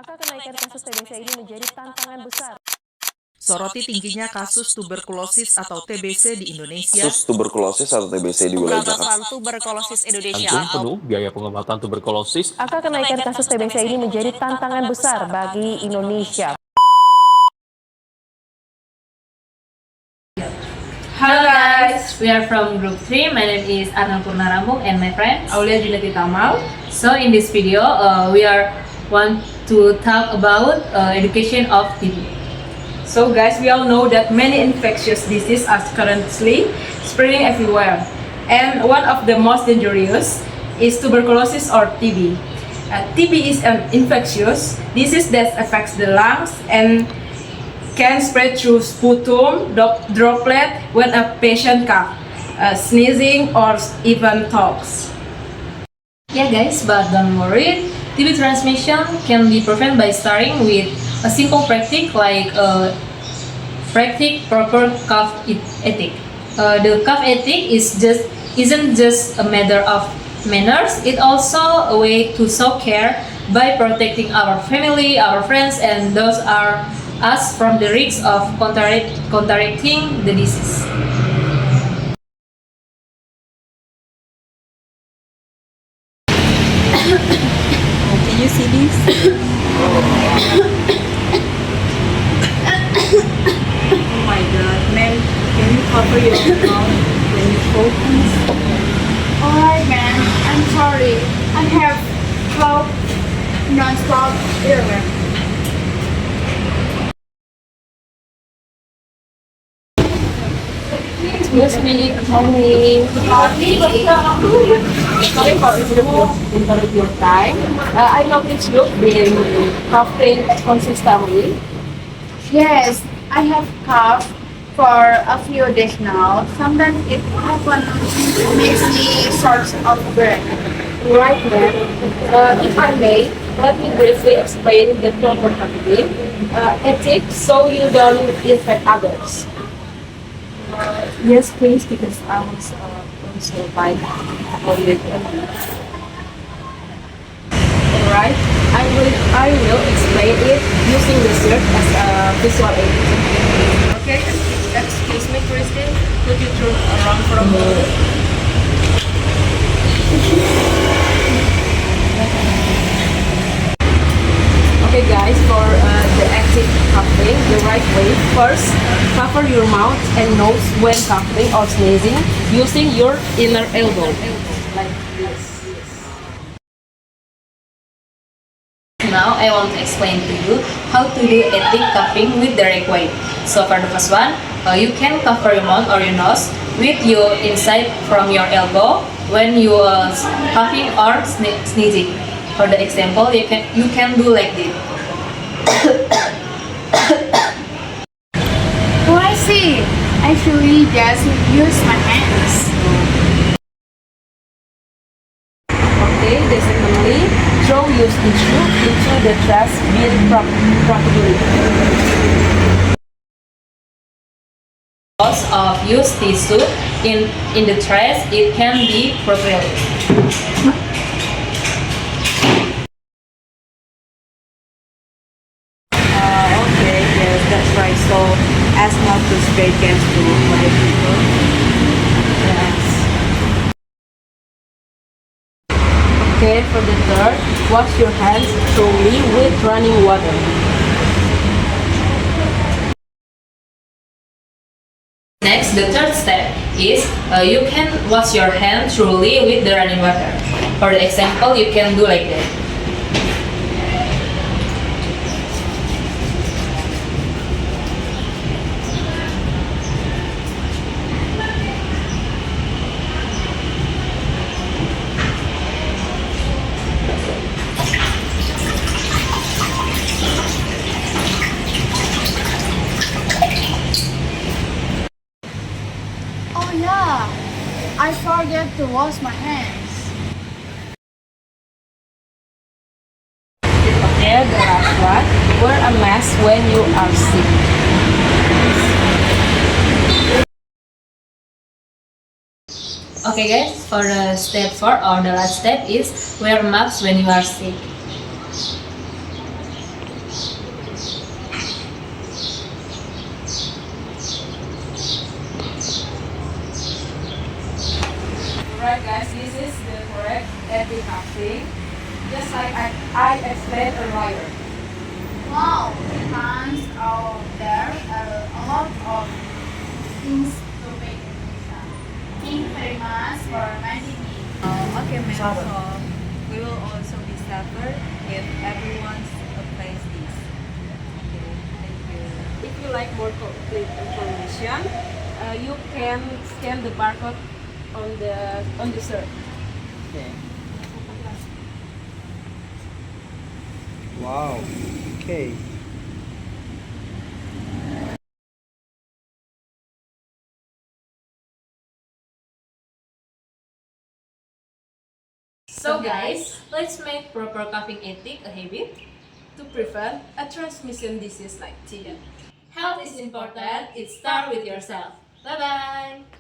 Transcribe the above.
Angka kenaikan kasus TBC ini menjadi tantangan besar. Soroti tingginya kasus tuberkulosis atau TBC di Indonesia. Kasus tuberkulosis atau TBC di wilayah Jakarta. Pengobatan tuberkulosis Indonesia. Tanggung penuh biaya pengobatan tuberkulosis. Angka kenaikan kasus TBC ini menjadi tantangan besar bagi Indonesia. Hello guys, we are from group 3. My name is Arnel Purnarambung and my friend Aulia Juneti Tamal. So in this video, we want to talk about education of TB. So guys, we all know that many infectious diseases are currently spreading everywhere. And one of the most dangerous is tuberculosis or TB. TB is an infectious disease that affects the lungs and can spread through sputum, droplet when a patient coughs, sneezing or even talks. Yeah guys, but don't worry, TB transmission can be prevented by starting with a simple practice like practice proper cough ethic. The cough ethic isn't just a matter of manners, it's also a way to show care by protecting our family, our friends, and those are us from the risk of contracting the disease. Can you see this? Oh my god, man, can you cover your mouth when you focus? Alright man, I'm sorry. I have cough non-stop everywhere. Excuse me, sorry. Sorry for interrupt your time. I noticed you've been coughing consistently. Yes, I have cough for a few days now. Sometimes it happens makes me short of breath. Right then, if I may, let me briefly explain the proper coughing ethics so you don't infect others. Yes, please, because I was also by Alright, I will explain it using research as a visual aid. Okay, excuse me, Christine, could you turn around for a moment? Okay guys, for the active coughing, the right way, first cover your mouth and nose when coughing or sneezing using your inner elbow, like this. Now I want to explain to you how to do ethic coughing with the right way. So for the first one, you can cover your mouth or your nose with your inside from your elbow when you are coughing or sneezing. For the example, you can do like this. Oh, I see. I actually just use my hands. Okay, then secondly, throw used tissue into the trash bin properly. Because of used tissue in the trash, it can be properly. Okay, yes, that's right. So, as not to spread gas to other people. Yes. Okay, for the third, wash your hands thoroughly with running water. Next, the third step is you can wash your hands thoroughly with the running water. For the example, you can do like that. Oh yeah, I forget to wash my hands. Okay, the last one, wear a mask when you are sick. Okay guys, for the step 4 or the last step is wear mask when you are sick. Alright guys, this is the correct etiquette cuffing. Just like I explained earlier. Wow, thanks. Oh, there are a lot of things to pay attention. Thank you very much for reminding me. Okay, ma'am. So we will also be safer if everyone applies this. Okay, thank you. If you like more complete information, you can scan the barcode on the shirt. Okay. Wow. Okay. So guys, let's make proper coughing etiquette a habit. To prevent a transmission disease like TB. Health is important, it starts with yourself. Bye bye!